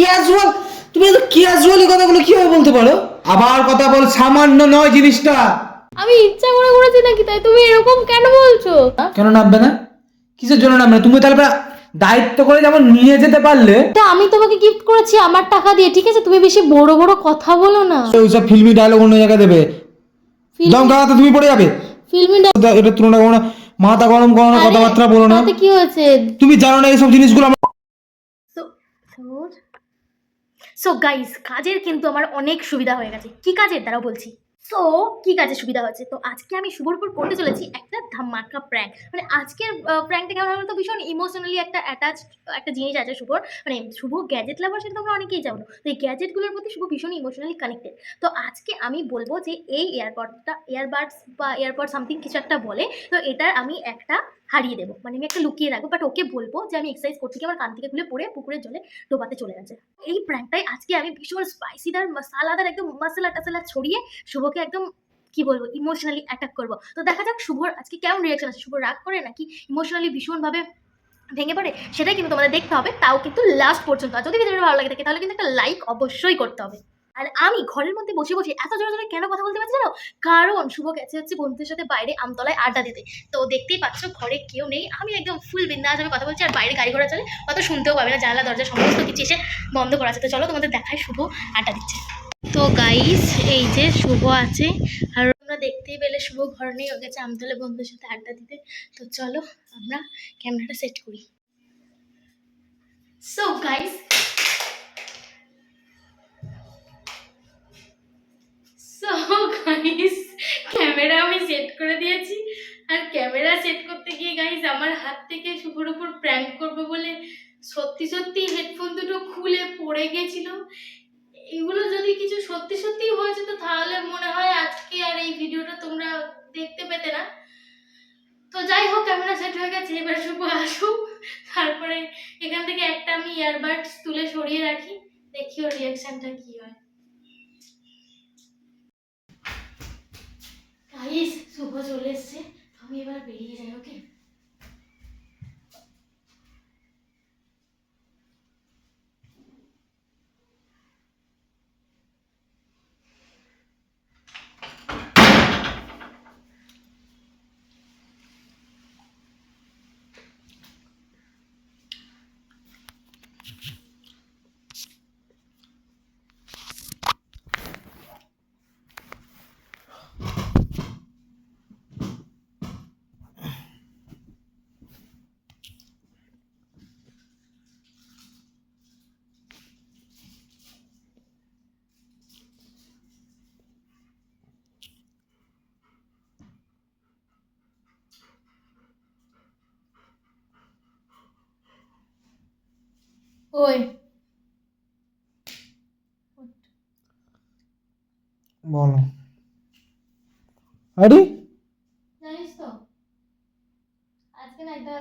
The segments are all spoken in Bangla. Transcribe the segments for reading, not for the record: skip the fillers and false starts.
ক্যাজুয়াল, তুমি এত ক্যাজুয়ালি কথাগুলো কিভাবে বলতে পারো? আবার কথা বল, সামান্য নয় জিনিসটা। আমি ইচ্ছা করে করেছি নাকি, তাই তুমি এরকম কেন বলছো? কেন নামবে না? কিসের জন্য নামবে না? তুমি তাহলে দায়িত্ব করে যেমন নিয়ে যেতে পারলে। তা আমি তোমাকে গিফট করেছি আমার টাকা দিয়ে, ঠিক আছে? তুমি বেশি বড় বড় কথা বলো না। ওইসব ফিল্মি ডায়লগ অন্য জায়গায় দেবে, দম কামাতে তুমি পড়ে যাবে। ফিল্মি এটা তুলনা করো না, মাথা গরম করো না, কথাবার্তা বলো না। তাতে কি হয়েছে? তুমি জানো না এইসব জিনিসগুলো আমার। সো গাইস, কাজের কিন্তু আমার অনেক সুবিধা হয়ে গেছে। কি কাজের দ্বারা বলছি। সো কি কাজে সুবিধা হচ্ছে, তো আজকে আমি শুভর উপর করতে চলেছি একটা ধামাকা প্র্যাঙ্ক। মানে আজকের প্র্যাঙ্কটা কেমন হবে, তো ভীষণ ইমোশনালি একটা অ্যাটাচ একটা জিনিস আছে শুভর। মানে শুভ গ্যাজেট লাভার, সেটা তোমরা অনেকেই জানো। তো এই গ্যাজেটগুলোর প্রতি শুভ ভীষণ ইমোশনালি কানেক্টেড। তো আজকে আমি বলবো যে এই ইয়ারবাডস বা এয়ারপড সামথিং কিছু একটা বলে, তো এটার আমি একটা হারিয়ে দেবো, মানে আমি একটা লুকিয়ে রাখবো। বাট ওকে বলবো যে আমি এক্সারসাইজ করতে গিয়ে আমার কান থেকে খুলে পড়ে পুকুরের জলে ডোবাতে চলে গেছে। এই প্র্যাঙ্কটাই আজকে আমি ভীষণ স্পাইসিদার মশালাদার একদম মশলা টসলা ছড়িয়ে শুভকে একদম কি বলবো ইমোশনালি অ্যাটাক করবো। তো দেখা যাক শুভর আজকে কেমন রিয়াকশন আছে, শুভ রাগ করে নাকি ইমোশনালি ভীষণভাবে ভেঙে পড়ে, সেটাই কিন্তু তোমাদের দেখতে হবে। তাও কিন্তু লাস্ট পর্যন্ত। আর যদি ভিডিওটা ভালো লাগে থাকে তাহলে কিন্তু একটা লাইক অবশ্যই করতে হবে। আর আমি ঘরের মধ্যে বসে বসে এত জোরে জোরে কেন কথা বলতে পারছি জানো? কারণ শুভ গেছে হচ্ছে বন্ধুদের সাথে বাইরে আমতলায় আড্ডা দিতে। তো দেখতেই পাচ্ছ ঘরে কেউ নেই, আমি একদম ফুল বিন্দাস আমি কথা বলছি। আর বাইরে গাড়ি ঘোড়া চলে, অত শুনতেও পাবে না, জানলা দরজা সমস্ত কিছু এসে বন্ধ করা আছে। তো চলো তোমাদের দেখায় শুভ আড্ডা দিচ্ছে। তো গাইস, এই যে শুভ আছে, আর আমরা দেখতেই পেলে শুভ ঘর নেই, ও গেছে আমতলে বন্ধুদের সাথে আড্ডা দিতে। তো চলো আমরা ক্যামেরাটা সেট করি। সো গাইস, ক্যামেরা আমি সেট করে দিয়েছি। আর ক্যামেরা সেট করতে গিয়ে গাইস আমার হাত থেকে শুভর উপর প্র্যাঙ্ক করবে বলে সত্যি সত্যি হেডফোন দুটো খুলে পড়ে গেছিল। এগুলো যদি কিছু সত্যি সত্যি হয়েছে তো তাহলে মনে হয় আজকে আর এই ভিডিওটা তোমরা দেখতে পেতে না। তো যাই হোক, ক্যামেরা সেট হয়ে গেছে, এবার শুভ আসুক। তারপরে এখান থেকে একটা আমি ইয়ারবাডস তুলে সরিয়ে রাখি, দেখি ওর রিয়াকশনটা কি হয়। গাইস, শুভ চলে এসছে, আমি এবার বেরিয়ে যাই। ওকে, ওই বলো। আরে জানিস তো আজকে না একটা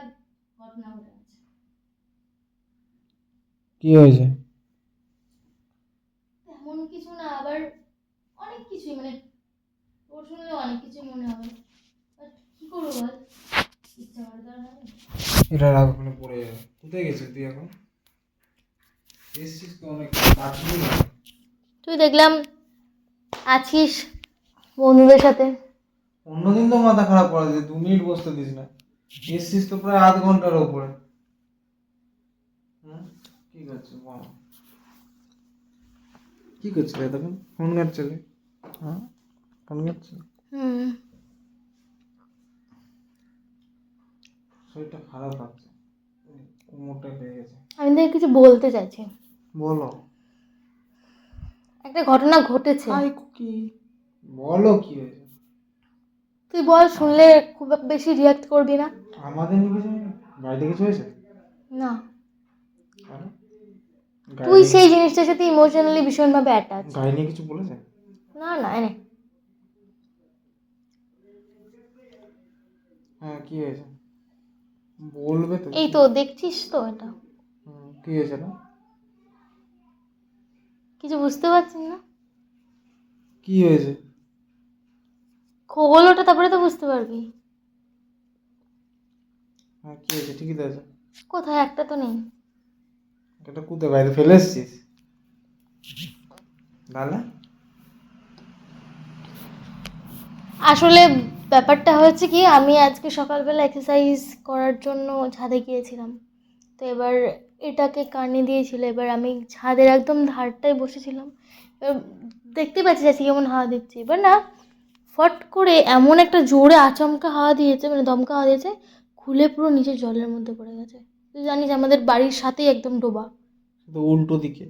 ঘটনা ঘটে গেছে। কি হয়েছে? তেমন কিছু না, আবার অনেক কিছুই, মানে তোর শুনলে অনেক কিছুই মনে হবে, বাট কি করবো বল, ইচ্ছা করে তো আর হবে। এটা রাগ ওখানে পড়ে যাবে। কোথায় গেছিস তুই এখন? এসছিস তো অনেক, আসবি না? তুই দেখলাম আছিস বন্ধুদের সাথে। অন্যদিন তো মাথা খারাপ করে দিস, 2 মিনিট বসতে দিস না। এসছিস তো প্রায় আধ ঘন্টার ওপরে। হুম, কি করছিস বল? কি করছিস তখন? ফোন ঘাটছিলি? হ্যাঁ, ফোন ঘাটছিলি? হুম। শরীরটা খারাপ লাগছে, কোমরটা লেগে গেছে। আমি তোকে কিছু বলতে চাইছি। বলো। একটা ঘটনা ঘটেছে। কি? বলো কি হয়েছে? তুই বল, শুনলে খুব বেশি রিয়াক্ট করবি না। আমাদের নিয়ে কিছু হয়নি? গাড়িতে কিছু হয়েছে? না, কেন? তুই সেই জিনিসটার সাথে ইমোশনালি ভীষণভাবে অ্যাটাচ। গাড়ি নিয়ে কিছু বলেছে? না না, এনে হ্যাঁ, কি হয়েছে বলবে তো। এই তো দেখছিস তো এটা। কি হয়েছে না? কিছু বুঝতে পারছিস না? কি হয়েছে? খোল ওটা, তারপরে তো বুঝতে পারবি। হ্যাঁ, কি হয়েছে? ঠিকই তো আছে। কোথায়, একটা তো নেই। এটা কোথায়, বাইরে ফেলে এসছিস? তাহলে আসলে ব্যাপারটা হয়েছে কি, আমি আজকে সকালবেলা এক্সারসাইজ করার জন্য ছাদে গিয়েছিলাম। তো এবার এটাকে কানে দিয়েছিল, এবার আমি ছাদের একদম ধারটায় বসেছিলাম। এবার দেখতে পাচ্ছি যাচ্ছি কেমন হাওয়া দিচ্ছে, এবার না ফট করে এমন একটা জোরে আচমকা হাওয়া দিয়েছে, মানে দমকা হাওয়া দিয়েছে, খুলে পুরো নিচে জলের মধ্যে পড়ে গেছে। তুই জানিস আমাদের বাড়ির সাথেই একদম ডোবা। তো উল্টো দিকে।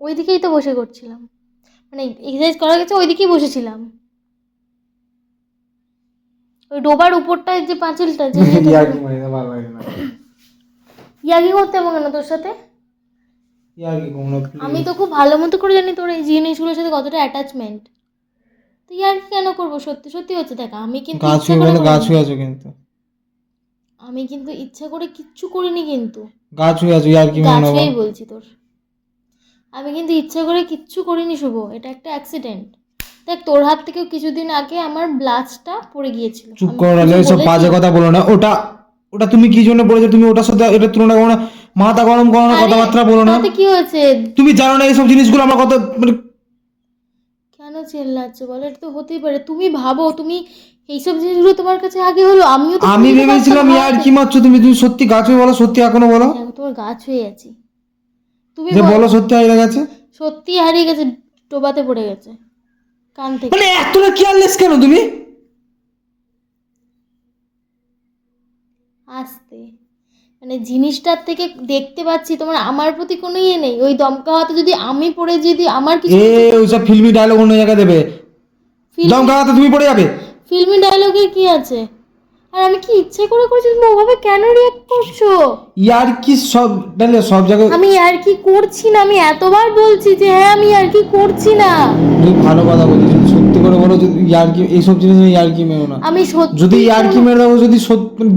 ওই দিকেই তো বসে করছিলাম, মানে এক্সারসাইজ করা গেছে ওই দিকেই বসেছিলাম। ওই ডোবার উপরটায় যে পাঁচিলটা যে ইয়ার্কি মারি না, ভালো লাগে না। ইয়ার্কি করতে হবে কেন তোর সাথে? ইয়ার্কি কোনো আমি তো খুব ভালো মতো করে জানি তোর এই জিনিসগুলোর সাথে কতটা অ্যাটাচমেন্ট। তো ইয়ার্কি কেন করবো? সত্যি সত্যি হচ্ছে। দেখ আমি কিন্তু গাছ ইচ্ছা হয়ে করে বলে গাছ করিনি। হয়ে আছো কিন্তু। আমি কিন্তু ইচ্ছা করে কিচ্ছু করিনি কিন্তু। গাছ হয়ে আছো, ইয়ার্কি মেরো না। গাছেই বলছি তোর, আমি কিন্তু ইচ্ছা করে কিচ্ছু করিনি শুভ, এটা একটা অ্যাক্সিডেন্ট। দেখ তোর হাত থেকেও কিছুদিন আগে আমার ব্লাস্টটা পড়ে গিয়েছিল। চুপ আমি করো না, কিছু এইসব বলেছি? বাজে কথা বলো না। ওটা ওটা তুমি কি জন্য বলেছো? তুমি ওটার সাথে এটা তুলনা করো না, মাথা গরম করো না, আরে, কথাবার্তা বলো না। তাতে কি হয়েছে? তুমি জানো না এইসব জিনিসগুলো আমার কথা মানে। কেন চেল্লাচ্ছ বলো? এটা তো হতেই পারে। তুমি ভাবো, তুমি এইসব জিনিসগুলো তোমার কাছে আগে হলো, আমিও তো আমি বুঝতে ভেবেছিলাম পারতাম ইয়ার হাওয়াতে। কি মারছো তুমি। তুমি সত্যি গাছ হয়ে বলো, সত্যি এখনো বলো দেখো তোমার গাছ হয়ে আছি, তুমি যে বলো। বলো সত্যি হারিয়ে গেছে। সত্যি হারিয়ে গেছে, ডোবাতে পড়ে গেছে কান থেকে। মানে এতটা কেয়ারলেস কেন তুমি? আস্তে, মানে জিনিসটার থেকে দেখতে পাচ্ছি তোমার আমার প্রতি কোনো ইয়ে নেই। ওই দমকা হাতে যদি আমি পড়ে, যদি আমার কিছু ওইসব ফিল্মি ডায়লগ অন্য জায়গায় দেবে, দমকা হাতে তুমি পড়ে যাবে। ফিল্মি ডায়লগের কি আছে? আর আমি কি ইচ্ছে করে করেছি? তুমি ওভাবে কেন রিয়াক্ট করছো? ইয়ার কি সব ডালে সব জায়গায়। আমি আর কি করছি না, আমি এতবার বলছি যে হ্যাঁ আমি আর কি করছি না। তুমি ভালো কথা বলছো, যদি সত্যি করে বলো যদি ইয়ার কি এইসব জিনিস ইয়ার কি মেরো না। আমি সত্যি যদি ইয়ার কি মেরে দেবো, যদি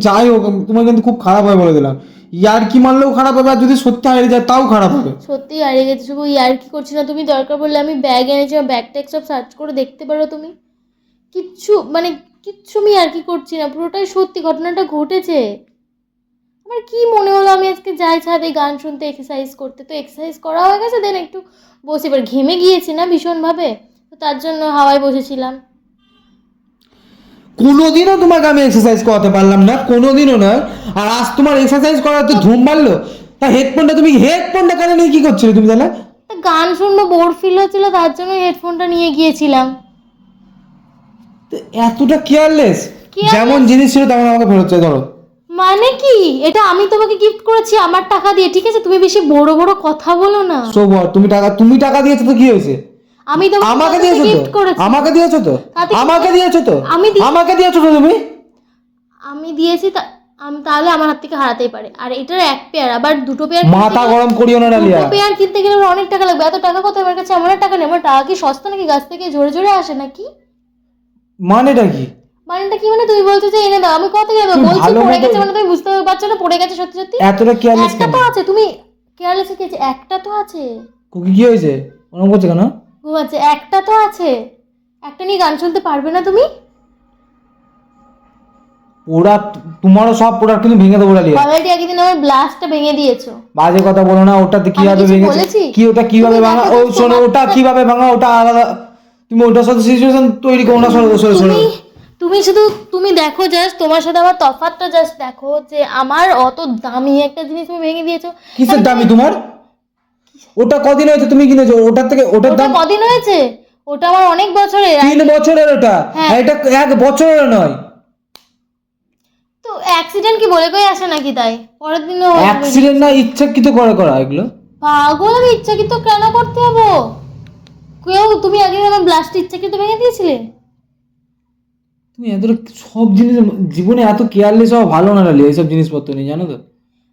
যাই হোক তোমার কিন্তু খুব খারাপ হয় বলে দিলাম। ইয়ার কি মারলেও খারাপ হবে, আর যদি সত্যি হারিয়ে যায় তাও খারাপ হবে। সত্যি হারিয়ে গেছি শুধু, আর কি করছি না। তুমি দরকার পড়লে আমি ব্যাগ এনেছি, ব্যাগ ট্যাগ সব সার্চ করে দেখতে পারো তুমি। কিচ্ছু মানে কিচ্ছু আমি আর কি করছি না, পুরোটাই সত্যি, ঘটনাটা ঘটেছে। আমার কি মনে হলো আমি আজকে যাই ছাদে গান শুনতে, এক্সারসাইজ করতে। তো এক্সারসাইজ করা হয়ে গেছে, দেন একটু বসে, এবার ঘেমে গিয়েছি না ভীষণভাবে, তো তার জন্য হাওয়ায় বসেছিলাম। কোনোদিনও তোমাকে আমি এক্সারসাইজ করাতে পারলাম না, কোনোদিনও নয়। আর আজ তোমার এক্সারসাইজ করাতে ধুম মারলো। তা হেডফোনটা কানে নিয়ে কি করছিলে তুমি তাহলে? তা গান শুনবো, বোর ফিল হচ্ছিল, তার জন্য হেডফোনটা নিয়ে গিয়েছিলাম। তো এতটা কেয়ারলেস? Careless? যেমন জিনিস ছিল তেমন আমাকে ফেরত চাই, ধরো। মানে কি? এটা আমি তোমাকে গিফট করেছি আমার টাকা দিয়ে, ঠিক আছে? তুমি বেশি বড় বড় কথা বলো না। সোবর, তুমি টাকা দিয়েছো তো কি হয়েছে? আমি তোমাকে আমাকে দিয়েছো তো? গিফট করেছি। আমাকে দিয়েছো তো? তাতে কি? আমাকে দিয়েছো তো? আমি আমাকে দিয়েছো তো তুমি? আমি দিয়েছি, তাহলে আমার হাত থেকে হারাতেই পারে। আর এটার এক পেয়ার, আবার দুটো পেয়ার মাথা গরম করিও না ডালিয়া। দুটো পেয়ার কিনতে গেলে আমার অনেক টাকা লাগবে। এত টাকা কোথায় আমার কাছে? আমার টাকা নেই। আমার টাকা কি সস্তা নাকি? গাছ থেকে ঝরে ঝরে আসে নাকি? মানেটা কি? মানেটা কি মানে? তুমি বলছো যে এনে দাও, আমি কত দেবো? তুমি বলছি ভালো পড়ে মতো- গেছে, মানে তুমি বুঝতে পারছো না পড়ে গেছে সত্যি সত্যি? এতটা কেয়ারলেস একটা কেন? তো আছে, তুমি কেয়ারলেস কি আছে? একটা তো আছে। কুকি কি হয়েছে? ওরকম করছে কেন? ঘুমাচ্ছে, একটা তো আছে। একটা নিয়ে গান শুনতে পারবে না তুমি? ওরা তোমারও সব প্রোডাক্ট কিন্তু ভেঙে দেবো ডালিয়া। অলরেডি একদিন আমার ব্লাস্টটা ভেঙে দিয়েছো। বাজে কথা বলো না। ওটাতে কিভাবে কিছু ভেঙেছে? বলেছি? কি ওটা কিভাবে তুমি ভাঙা? দেখো ও তো শোনো, তোমার ওটা সাথে- কিভাবে ভাঙা ওটা আলাদা। তুমি ওটার সাথে সিচুয়েশন তৈরি করো না। শোনো তুমি শুধু তুমি দেখো, জাস্ট তোমার সাথে আমার তফাৎটা জাস্ট দেখো, যে আমার অত দামি একটা জিনিস তুমি ভেঙে দিয়েছো। কিসের দামি তোমার? ওটা কদিন হয়েছে তুমি কিনেছো? ওটার থেকে ওটার ওটা দাম কদিন হয়েছে? ওটা আমার অনেক বছরের। 3 বছরের ওটা। হ্যাঁ। আর এটা 1 বছরের নয়। তো অ্যাক্সিডেন্ট কি বলে কই আসে নাকি? তাই পরের দিনও অ্যাক্সিডেন্ট না, ইচ্ছাকৃত করা এগুলো। পাগল, আমি ইচ্ছাকৃত কেন করতে হবো? তুমি আগে আমার ব্লাস্ট ইচ্ছাকৃত ভেঙে দিয়েছিলে? তুমি এতটা সব জিনিস জীবনে এত কেয়ারলেস হওয়া ভালো না ডালি, এইসব জিনিসপত্র নিয়ে, জানো তো?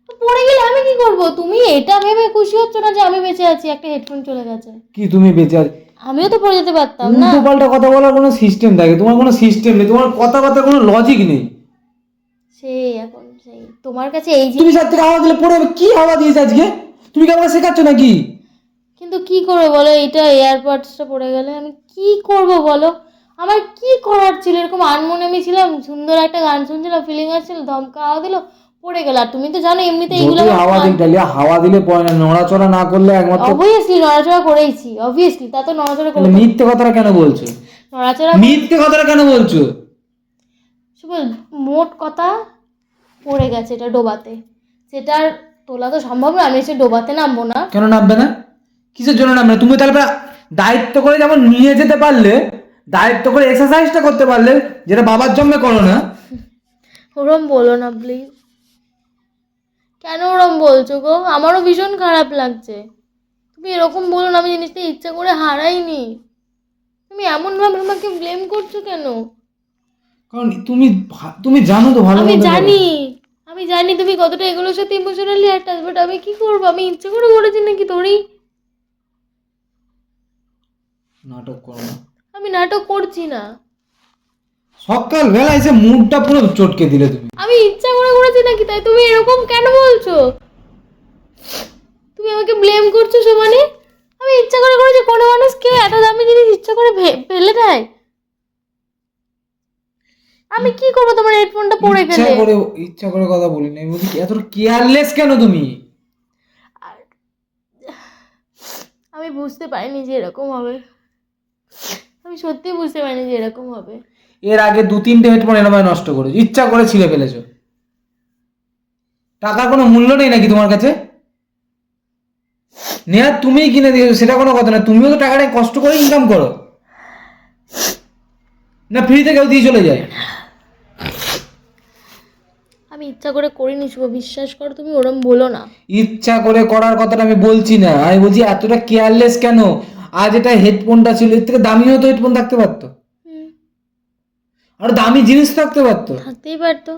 তো পড়ে গেলে আমি কি করব? তুমি এটা ভেবে খুশি হচ্ছ না যে আমি বেঁচে আছি? একটা হেডফোন চলে গেছে, কি তুমি বেঁচে আছো? আমিও তো পড়ে যেতে পারতাম না। উল্টো পাল্টা কথা বলার কোনো সিস্টেম থাকে? তোমার কোনো সিস্টেম নেই, তোমার কথাবার্তার কোনো লজিক নেই। সেই তোমার কাছে এই তুমি জিনিস। সাথে থেকে হাওয়া দিলে পড়ে যাবে। কি হাওয়া দিয়েছে আজকে? তুমি কি আমাকে শেখাচ্ছ নাকি? কিন্তু কি করবো বলো, এইটা এয়ারপডসটা পড়ে গেলে আমি কি করব বলো? আমার কি করার ছিল? এরকম আনমনে আমি ছিলাম, সুন্দর একটা গান শুনছিলাম, ফিলিং আসছিল, ধমকা হাওয়া দিল, পড়ে গেল। আর তুমি তো জানো এমনিতে এইগুলো যতই হাওয়া দিক ডালিয়া, হাওয়া দিলে পড়ে না, নড়াচড়া না করলে একমাত্র। অবভিয়াসলি নড়াচড়া করেইছি, অবভিয়াসলি তা তো নড়াচড়া তাহলে করে। মিথ্যে কথাটা কেন বলছো? নড়াচড়া মিথ্যে কথাটা কেন বলছো? শুভ, মোট কথা পড়ে গেছে এটা ডোবাতে, সেটার তোলা তো সম্ভব না, আমি সে ডোবাতে নামবো না। কেন নামবে না? কিসের জন্য নামবে না? তুমি তাহলে দায়িত্ব করে যেমন নিয়ে যেতে পারলে, দায়িত্ব করে এক্সারসাইজটা করতে পারলে, যেটা বাবার জন্মে করো না। ওরম বলো না প্লিজ। কেন ওরম বলছো গো? আমারও ভীষণ খারাপ লাগছে। তুমি এরকম বলো না, আমি জিনিসটা ইচ্ছা করে হারাইনি। তুমি এমনভাবে আমাকে ব্লেম করছো কেন? কারণ তুমি জানো তো ভালো আমি মন্দ জানি, আমি জানি তুমি কতটা এগুলোর সাথে ইমোশনালি অ্যাটাচ, বাট আমি কি করবো? আমি ইচ্ছে করে করেছি নাকি তোরই? নাটক করো না। আমি নাটক করছি না। সকাল বেলা এসে মুডটা পুরো চটকে দিলে তুমি। আমি ইচ্ছা করে করেছি নাকি? তাই তুমি এরকম কেন বলছো? তুমি আমাকে ব্লেম করছো সমানে। আমি ইচ্ছা করে করেছি? কোনো মানুষ কে এত দামি জিনিস ইচ্ছা করে ফেলে দেয়? আমি কি করবো তোমার হেডফোনটা পড়ে গেলে? ইচ্ছা করে কথা বলিনি, আমি বলছি এত কেয়ারলেস কেন তুমি? আর আমি বুঝতে পারিনি যে এরকম হবে। আমি সত্যি বুঝতে পারিনি যে এরকম হবে। এর আগে 2-3টে হেডফোন এরকম নষ্ট করেছো, ইচ্ছা করে ছিঁড়ে ফেলেছো। টাকার কোনো মূল্য নেই নাকি তোমার কাছে? নেয়া তুমিই কিনে দিয়েছো, সেটা কোনো কথা না। তুমিও তো টাকাটা কষ্ট করে ইনকাম করো না, ফ্রিতে কেউ দিয়ে চলে যায়? আমি ইচ্ছা করে করিনি শুভ, বিশ্বাস করো, তুমি ওরম বলো না। ইচ্ছা করে করার কথাটা আমি বলছি না, আমি বলছি এতটা কেয়ারলেস কেন? আজ এটা হেডফোনটা ছিল, এর থেকে দামিও তো হেডফোন থাকতে পারতো, আর দামি জিনিস থাকতে পারতো। থাকতেই পারতো।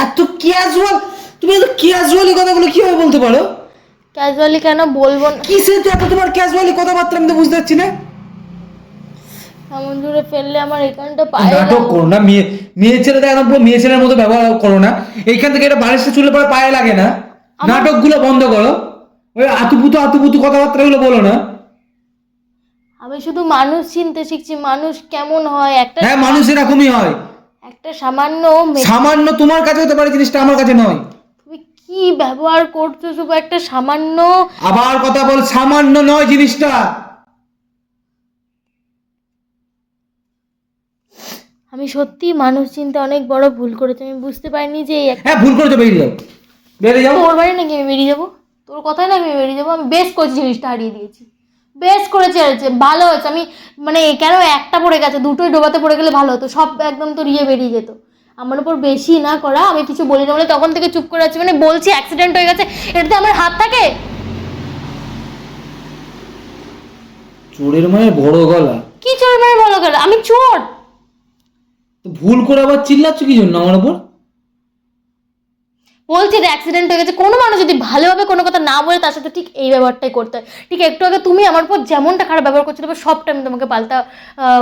এত ক্যাজুয়াল, তুমি এত ক্যাজুয়ালি কথাগুলো কিভাবে বলতে পারো? ক্যাজুয়ালি কেন বলবো না? কিসের এত তোমার ক্যাজুয়ালি কথাবার্তা, আমি তো বুঝতে পারছি না। এমন জোরে ফেললে আমার এখানটা পায়ে নাটক করো না, মেয়ে ছেলেটা একদম পুরো মেয়ে ছেলের মতো ব্যবহার করো না। এইখান থেকে এটা বালিশটা চুলে পরে পায়ে লাগে না। নাটকগুলো বন্ধ করো, ওই আতুপুতু কথাবার্তাগুলো বলো না। আমি শুধু মানুষ চিনতে শিখছি, মানুষ কেমন হয়। হ্যাঁ, মানুষ এরকমই হয়। একটা সামান্য সামান্য তোমার কাছে হতে পারে, জিনিসটা আমার কাছে নয়। তুমি কি ব্যবহার করছো শুভ? একটা সামান্য, আবার কথা বল, সামান্য নয় জিনিসটা। আমি সত্যি মানুষ চিনতে অনেক বড় ভুল করেছি। আমি বুঝতে পারিনি যে হ্যাঁ, ভুল করেছো, বেরিয়ে যাও, বেরিয়ে যাও। তোর বাড়ি নাকি আমি বেরিয়ে যাবো? তোর কথাই না আমি বেরিয়ে যাবো? আমি বেশ করেছি, জিনিসটা হারিয়ে দিয়েছি। বেশ করেছি, হারিয়েছে, ভালো হয়েছে। আমি মানে কেন একটা পড়ে গেছে, দুটোই ডোবাতে পড়ে গেলে ভালো হতো, সব একদম তোর বেরিয়ে যেত। আমার উপর বেশি না করা, আমি কিছু বলি না বলে তখন থেকে চুপ করে আছি। মানে বলছি অ্যাক্সিডেন্ট হয়ে গেছে, এটাতে আমার হাত থাকে? চোরের মায়ের বড় গলা। কি চোর মানে বলো গেল? আমি চোর? তো ভুল করে আবার চিল্লাচ্ছ কি জন্য আমার উপর? বলছি যে অ্যাক্সিডেন্ট হয়ে গেছে। কোনো মানুষ যদি ভালোভাবে কোনো কথা না বলে, তার সাথে ঠিক এই ব্যবহারটাই করতে হয়। ঠিক একটু আগে তুমি আমার উপর যেমনটা খারাপ ব্যবহার করছিলে, সবটা আমি তোমাকে পাল্টা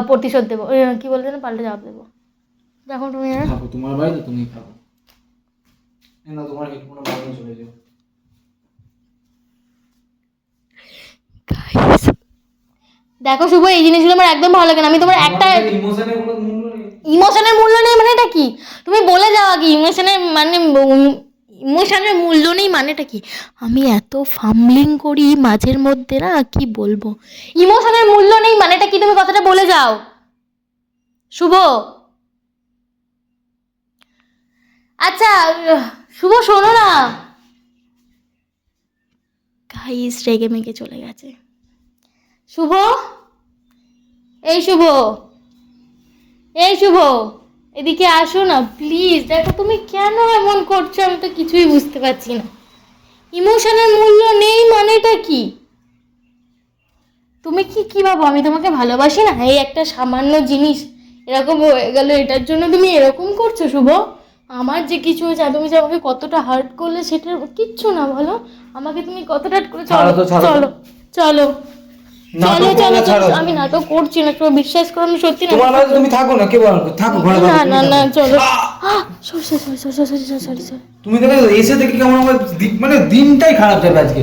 প্রতিশোধ দেবো। কি বলতে না, পাল্টা জবাব দেবো। দেখো তুমি থাকো, তোমার বাড়ি তো তুমি থাকো না, তোমার হেডফোন বাড়ি চলে যাও। দেখো শুভ, এই জিনিসগুলো আমার একদম ভালো লাগে না। আমি তোমার একটা ইমোশনের কোনো মূল্য নেই। ইমোশনের মূল্য নেই মানে এটা কি? তুমি বলে যাও আগে, ইমোশনের মানে ইমোশনের মূল্য নেই মানেটা কি? আমি এত ফাম্বলিং করি মাঝের মধ্যে না, কি বলবো। ইমোশনের মূল্য নেই মানেটা কি? তুমি কথাটা বলে যাও শুভ। আচ্ছা শুভ, শোনো না। গাইস রেগে মেগে চলে গেছে। শুভ, এই শুভ, এই শুভ, এদিকে আসো না প্লিজ। দেখো তুমি কেন এমন করছো, আমি তো কিছুই বুঝতে পারছি না। ইমোশনের মূল্য নেই মানেটা কি? তুমি কি ভাবো আমি তোমাকে ভালোবাসি না? এই একটা সামান্য জিনিস এরকম হয়ে গেল, এটার জন্য তুমি এরকম করছো শুভ? আমার যে কিছু হয়েছে, তুমি যে আমাকে কতটা হার্ট করলে, সেটার কিচ্ছু না বলো। আমাকে তুমি কতটা হার্ট করে, চলো চলো চলো চলো চলো চলো। আমি নাটক করছি না, কেউ বিশ্বাস করো, আমি সত্যি না। তোমার বাড়ি তুমি থাকো না, কে বল থাকো ঘরে থাকো। না না না, চলো। Sorry sorry sorry sorry sorry sorry sorry. তুমি দেখো এসে দেখি কেমন আমার মানে দিনটাই খারাপ যাবে আজকে।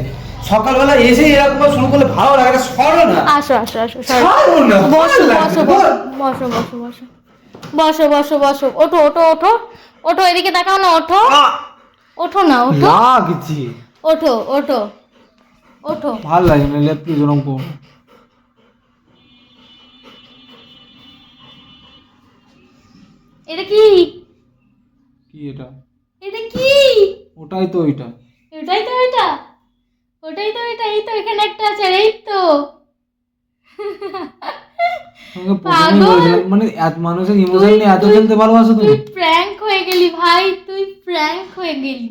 সকালবেলা এসে এরকম শুরু করলে ভালো লাগে না, সরো না। আসো আসো আসো, ছাড়ো না, বসো ভালো বসো লাগে না। বসো বসো বসো বসো বসো বসো বসো। ওঠো ওঠো ওঠো ওঠো, এদিকে তাকাও না, ওঠো। ওঠো না, ওঠো লাগছি, ওঠো ওঠো ওঠো। ভাল লাগে না লেপটি জরম করো। এটা কি? কি এটা? এটা কি? ওটাই তো ওইটা। ওটাই তো এটা, ওটাই তো এটা। এই তো এখানে একটা আছে, আর এই তো তোমাকে প্রথমেই পাগল। বলেছিলাম, মানে মানুষের ইমোশন নিয়ে এত খেলতে ভালোবাসো তুই তুমি। প্র্যাঙ্ক হয়ে গেলি ভাই, তুই প্র্যাঙ্ক হয়ে গেলি।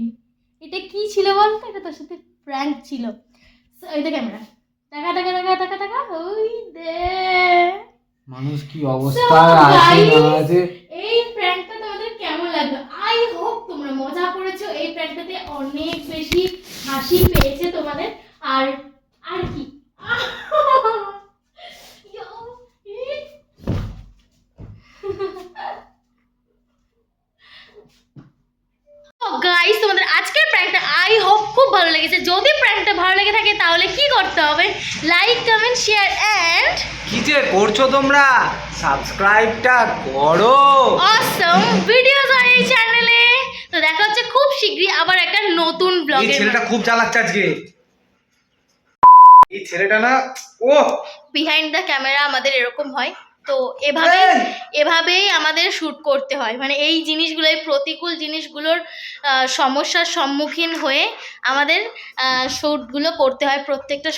এটা কি ছিল বলতো? এটা তোর সাথে প্র্যাঙ্ক ছিল। এই তো ক্যামেরা, টাকা টাকা টাকা টাকা টাকা, ওই দে। মানুষ কি অবস্থায় আছে না আছে। এই প্র্যাঙ্কটা তোমাদের কেমন লাগলো? আই হোপ তোমরা মজা করেছো। এই প্র্যাঙ্কটাতে অনেক বেশি হাসি পেয়েছে তোমাদের। আর আর কি গাইস, তোমাদের আজকের প্র্যাঙ্কটা আই হোপ খুব ভালো লেগেছে। যদি প্র্যাঙ্কটা ভালো লেগে থাকে তাহলে কি করতে হবে? লাইক, কমেন্ট, শেয়ার এন্ড কি যে করছো তোমরা, সাবস্ক্রাইবটা করো। অসম ভিডিওস হয় এই চ্যানেলে। তো দেখা হচ্ছে খুব শীঘ্রই আবার একটা নতুন এই ব্লগে। ছেলেটা খুব চালাচ্ছে আজকে, এই ছেলেটা না, ও বিহাইন্ড দ্য ক্যামেরা আমাদের এরকম হয়। তো এভাবেই আমাদের শ্যুট করতে হয়। মানে এই জিনিসগুলো, এই প্রতিকূল জিনিসগুলোর সমস্যার সম্মুখীন হয়ে আমাদের শ্যুটগুলো করতে হয়। প্রত্যেকটা